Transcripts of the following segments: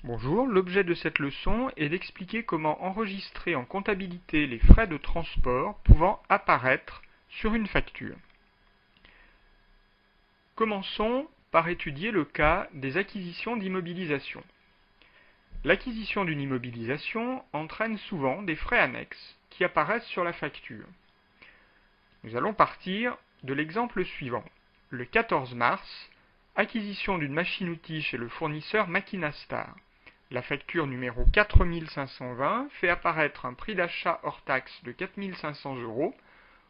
Bonjour, l'objet de cette leçon est d'expliquer comment enregistrer en comptabilité les frais de transport pouvant apparaître sur une facture. Commençons par étudier le cas des acquisitions d'immobilisation. L'acquisition d'une immobilisation entraîne souvent des frais annexes qui apparaissent sur la facture. Nous allons partir de l'exemple suivant. Le 14 mars, acquisition d'une machine-outil chez le fournisseur Maquinastar. La facture numéro 4520 fait apparaître un prix d'achat hors taxe de 4500 €,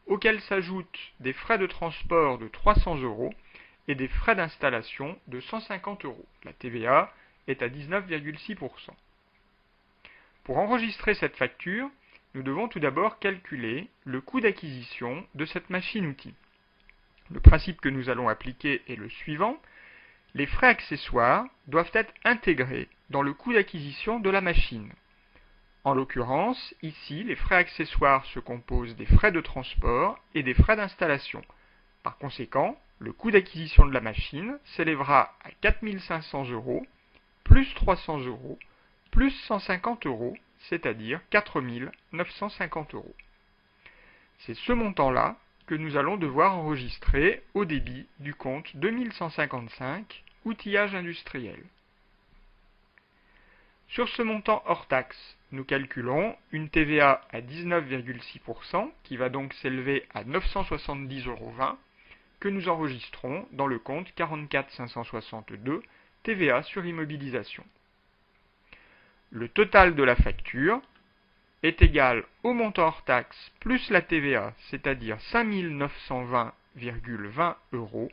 auquel s'ajoutent des frais de transport de 300 € et des frais d'installation de 150 €. La TVA est à 19,6%. Pour enregistrer cette facture, nous devons tout d'abord calculer le coût d'acquisition de cette machine-outil. Le principe que nous allons appliquer est le suivant. Les frais accessoires doivent être intégrés dans le coût d'acquisition de la machine. En l'occurrence, ici, les frais accessoires se composent des frais de transport et des frais d'installation. Par conséquent, le coût d'acquisition de la machine s'élèvera à 4500 € plus 300 € plus 150 €, c'est-à-dire 4950 €. C'est ce montant-là que nous allons devoir enregistrer au débit du compte 2155, outillage industriel. Sur ce montant hors taxe, nous calculons une TVA à 19,6% qui va donc s'élever à 970,20 € que nous enregistrons dans le compte 44562 TVA sur immobilisation. Le total de la facture est égal au montant hors taxe plus la TVA, c'est-à-dire 5920,20 €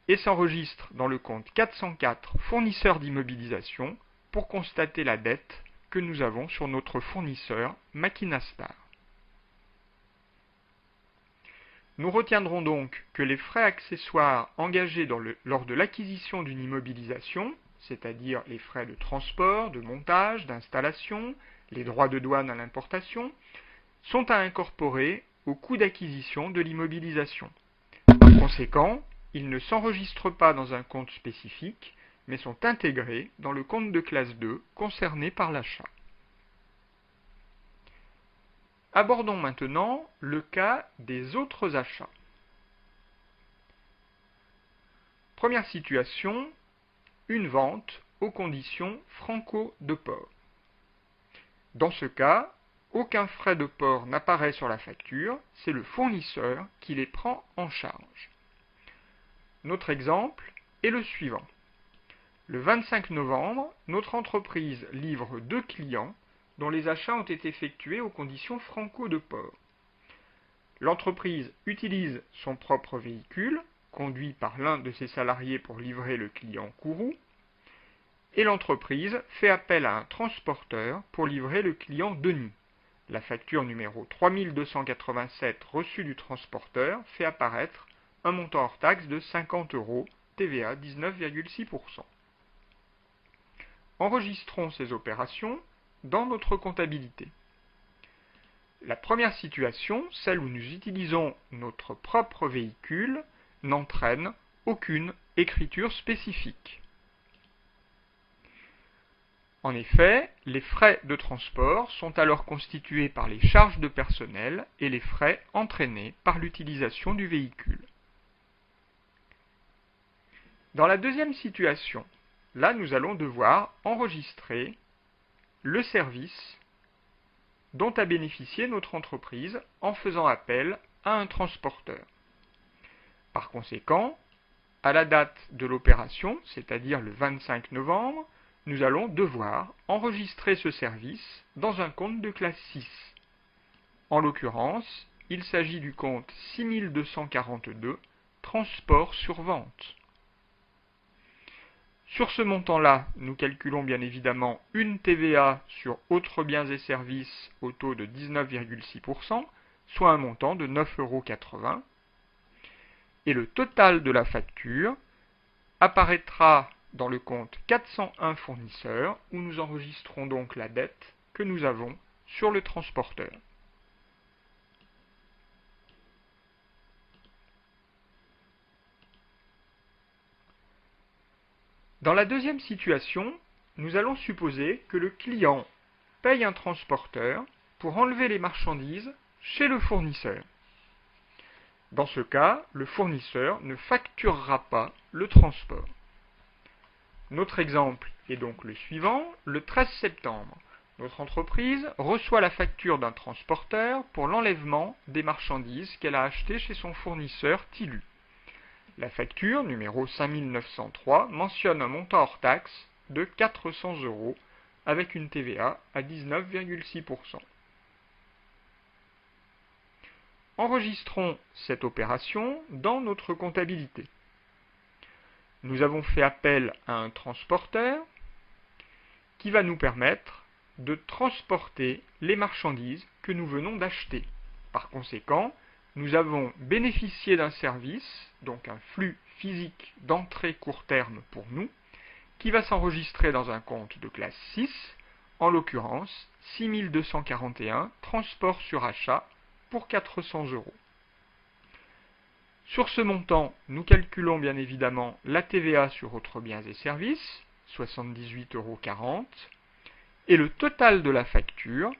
et s'enregistre dans le compte 404 fournisseur d'immobilisation pour constater la dette que nous avons sur notre fournisseur Maquinastar. Nous retiendrons donc que les frais accessoires engagés lors de l'acquisition d'une immobilisation, c'est-à-dire les frais de transport, de montage, d'installation, les droits de douane à l'importation, sont à incorporer au coût d'acquisition de l'immobilisation. Par conséquent, ils ne s'enregistrent pas dans un compte spécifique, mais sont intégrés dans le compte de classe 2 concerné par l'achat. Abordons maintenant le cas des autres achats. Première situation, une vente aux conditions franco de port. Dans ce cas, aucun frais de port n'apparaît sur la facture, c'est le fournisseur qui les prend en charge. Notre exemple est le suivant. Le 25 novembre, notre entreprise livre 2 clients dont les achats ont été effectués aux conditions franco de port. L'entreprise utilise son propre véhicule, conduit par l'un de ses salariés pour livrer le client Kourou, et l'entreprise fait appel à un transporteur pour livrer le client Denis. La facture numéro 3287 reçue du transporteur fait apparaître un montant hors taxe de 50 €, TVA 19,6%. Enregistrons ces opérations dans notre comptabilité. La première situation, celle où nous utilisons notre propre véhicule, n'entraîne aucune écriture spécifique. En effet, les frais de transport sont alors constitués par les charges de personnel et les frais entraînés par l'utilisation du véhicule. Dans la deuxième situation, là nous allons devoir enregistrer le service dont a bénéficié notre entreprise en faisant appel à un transporteur. Par conséquent, à la date de l'opération, c'est-à-dire le 25 novembre, nous allons devoir enregistrer ce service dans un compte de classe 6. En l'occurrence, il s'agit du compte 6242, transport sur vente. Sur ce montant-là, nous calculons bien évidemment une TVA sur autres biens et services au taux de 19,6%, soit un montant de 9,80 €. Et le total de la facture apparaîtra dans le compte 401 fournisseurs, où nous enregistrons donc la dette que nous avons sur le transporteur. Dans la deuxième situation, nous allons supposer que le client paye un transporteur pour enlever les marchandises chez le fournisseur. Dans ce cas, le fournisseur ne facturera pas le transport. Notre exemple est donc le suivant. Le 13 septembre, notre entreprise reçoit la facture d'un transporteur pour l'enlèvement des marchandises qu'elle a achetées chez son fournisseur Tilu. La facture, numéro 5903, mentionne un montant hors taxe de 400 € avec une TVA à 19,6%. Enregistrons cette opération dans notre comptabilité. Nous avons fait appel à un transporteur qui va nous permettre de transporter les marchandises que nous venons d'acheter. Par conséquent, nous avons bénéficié d'un service, donc un flux physique d'entrée court terme pour nous, qui va s'enregistrer dans un compte de classe 6, en l'occurrence 6241, transport sur achat pour 400 €. Sur ce montant, nous calculons bien évidemment la TVA sur autres biens et services, 78,40 €, et le total de la facture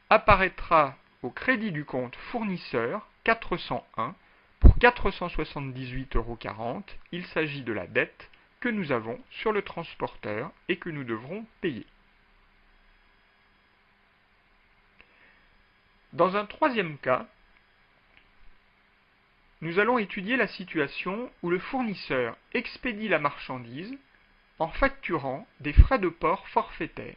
apparaîtra au crédit du compte fournisseur 401 pour 478,40 €. Il s'agit de la dette que nous avons sur le transporteur et que nous devrons payer. Dans un troisième cas, nous allons étudier la situation où le fournisseur expédie la marchandise en facturant des frais de port forfaitaires.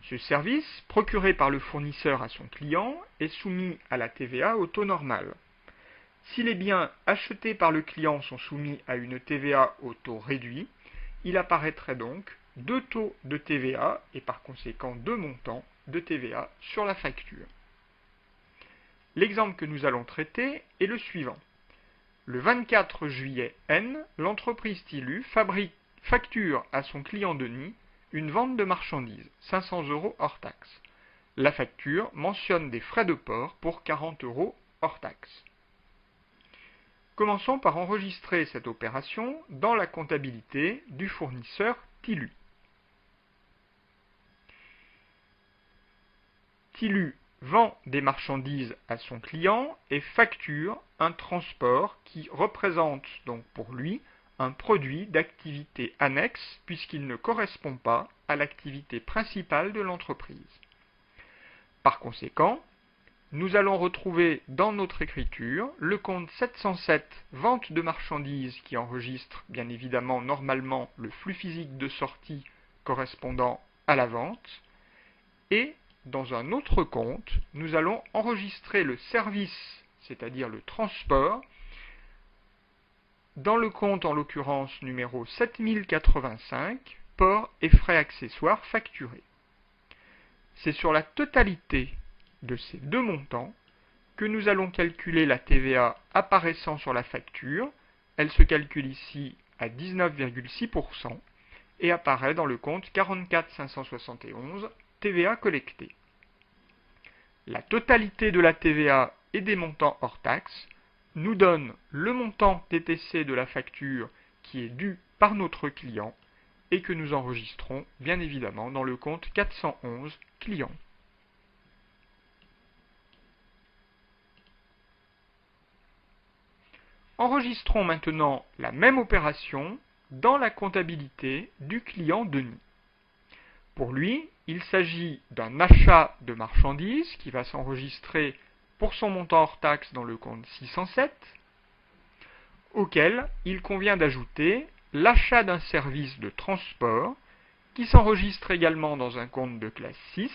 Ce service, procuré par le fournisseur à son client, est soumis à la TVA au taux normal. Si les biens achetés par le client sont soumis à une TVA au taux réduit, il apparaîtrait donc deux taux de TVA et par conséquent deux montants de TVA sur la facture. L'exemple que nous allons traiter est le suivant. Le 24 juillet N, l'entreprise Tilu facture à son client Denis une vente de marchandises, 500 € hors taxe. La facture mentionne des frais de port pour 40 € hors taxe. Commençons par enregistrer cette opération dans la comptabilité du fournisseur Tilu. Tilu vend des marchandises à son client et facture un transport qui représente donc pour lui un produit d'activité annexe puisqu'il ne correspond pas à l'activité principale de l'entreprise. Par conséquent, nous allons retrouver dans notre écriture le compte 707 vente de marchandises qui enregistre bien évidemment normalement le flux physique de sortie correspondant à la vente et dans un autre compte, nous allons enregistrer le service, c'est-à-dire le transport, dans le compte en l'occurrence numéro 7085, port et frais accessoires facturés. C'est sur la totalité de ces deux montants que nous allons calculer la TVA apparaissant sur la facture. Elle se calcule ici à 19,6% et apparaît dans le compte 44 571 TVA collectée. La totalité de la TVA et des montants hors taxes nous donne le montant TTC de la facture qui est dû par notre client et que nous enregistrons bien évidemment dans le compte 411 clients. Enregistrons maintenant la même opération dans la comptabilité du client Denis. Pour lui, il s'agit d'un achat de marchandises qui va s'enregistrer pour son montant hors taxe dans le compte 607, auquel il convient d'ajouter l'achat d'un service de transport qui s'enregistre également dans un compte de classe 6,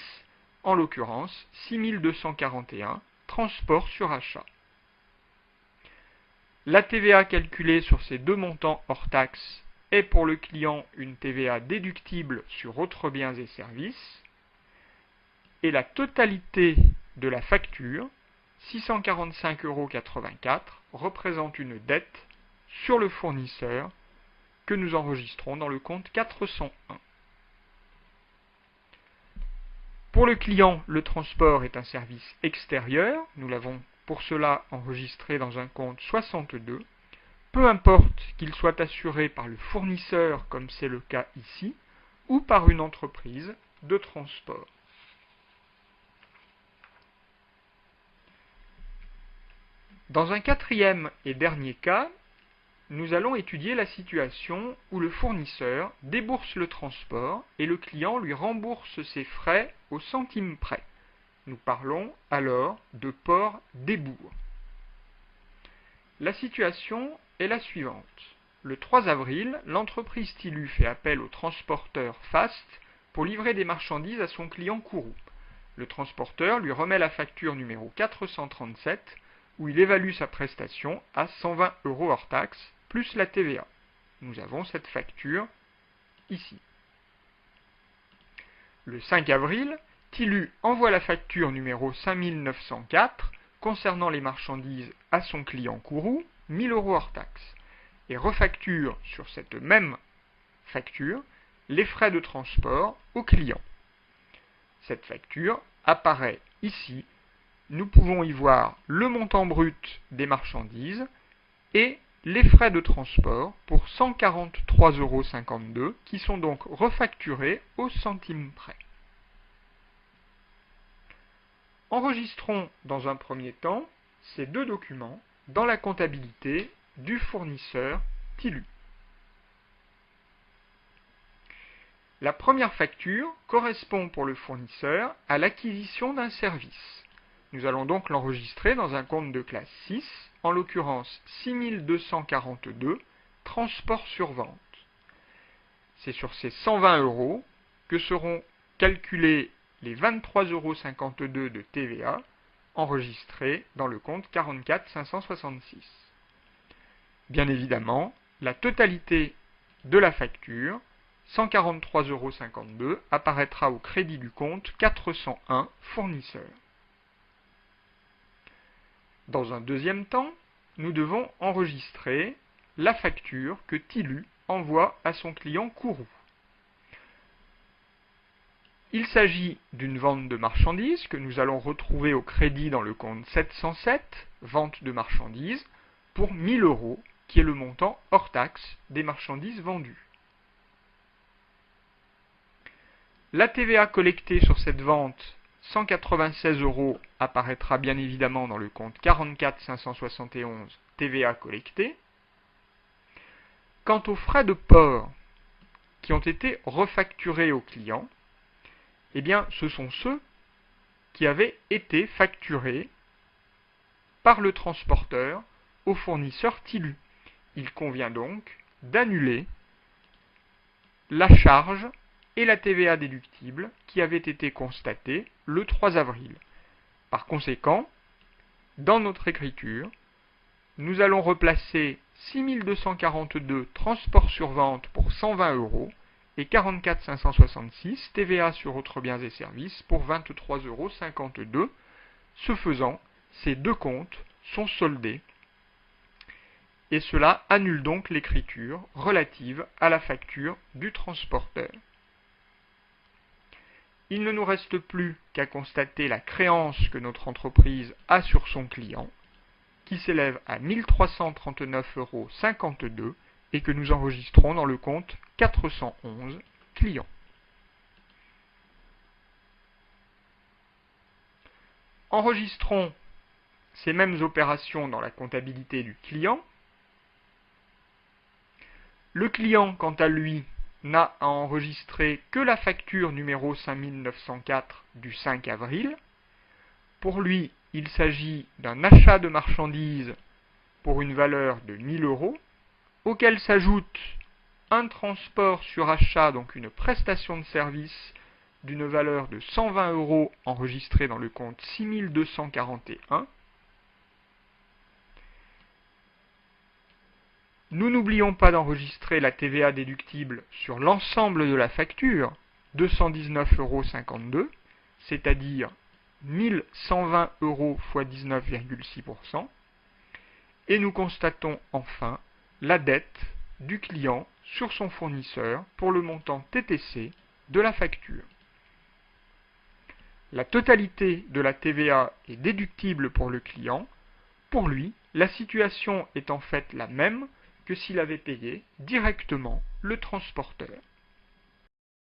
en l'occurrence 6241, transport sur achat. La TVA calculée sur ces deux montants hors taxe est pour le client une TVA déductible sur autres biens et services, et la totalité de la facture, 645,84 €, représente une dette sur le fournisseur que nous enregistrons dans le compte 401. Pour le client, le transport est un service extérieur, nous l'avons pour cela enregistré dans un compte 62. peu importe qu'il soit assuré par le fournisseur, comme c'est le cas ici, ou par une entreprise de transport. Dans un quatrième et dernier cas, nous allons étudier la situation où le fournisseur débourse le transport et le client lui rembourse ses frais au centime près. Nous parlons alors de port-débours. La situation est la suivante. Le 3 avril, l'entreprise Tilu fait appel au transporteur Fast pour livrer des marchandises à son client Kourou. Le transporteur lui remet la facture numéro 437 où il évalue sa prestation à 120 € hors taxe, plus la TVA. Nous avons cette facture ici. Le 5 avril, Tilu envoie la facture numéro 5904 concernant les marchandises à son client Kourou, 1000 € hors taxe, et refacture sur cette même facture les frais de transport au client. Cette facture apparaît ici. Nous pouvons y voir le montant brut des marchandises et les frais de transport pour 143,52 € qui sont donc refacturés au centime près. Enregistrons dans un premier temps ces deux documents dans la comptabilité du fournisseur Tilu. La première facture correspond pour le fournisseur à l'acquisition d'un service. Nous allons donc l'enregistrer dans un compte de classe 6, en l'occurrence 6242, transport sur vente. C'est sur ces 120 € que seront calculés les 23,52 € de TVA enregistrés dans le compte 44 566. Bien évidemment, la totalité de la facture, 143,52 €, apparaîtra au crédit du compte 401 fournisseur. Dans un deuxième temps, nous devons enregistrer la facture que Tilu envoie à son client Kourou. Il s'agit d'une vente de marchandises que nous allons retrouver au crédit dans le compte 707, vente de marchandises, pour 1000 €, qui est le montant hors taxe des marchandises vendues. La TVA collectée sur cette vente, 196 €, apparaîtra bien évidemment dans le compte 44 571, TVA collectée. Quant aux frais de port qui ont été refacturés au client, eh bien, ce sont ceux qui avaient été facturés par le transporteur au fournisseur Tilu. Il convient donc d'annuler la charge et la TVA déductible qui avaient été constatées le 3 avril. Par conséquent, dans notre écriture, nous allons replacer 6242 transports sur vente pour 120 € et 44 566 TVA sur autres biens et services pour 23,52 €. Ce faisant, ces deux comptes sont soldés et cela annule donc l'écriture relative à la facture du transporteur. Il ne nous reste plus qu'à constater la créance que notre entreprise a sur son client, qui s'élève à 1339,52 € et que nous enregistrons dans le compte 411 clients. Enregistrons ces mêmes opérations dans la comptabilité du client. Le client, quant à lui, n'a à enregistrer que la facture numéro 5904 du 5 avril. Pour lui, il s'agit d'un achat de marchandises pour une valeur de 1000 €, auquel s'ajoute un transport sur achat, donc une prestation de service d'une valeur de 120 € enregistrée dans le compte 6241. Nous n'oublions pas d'enregistrer la TVA déductible sur l'ensemble de la facture, 219,52 €, c'est-à-dire 1120 € fois 19,6%. Et nous constatons enfin la dette du client sur son fournisseur pour le montant TTC de la facture. La totalité de la TVA est déductible pour le client. Pour lui, la situation est en fait la même que s'il avait payé directement le transporteur.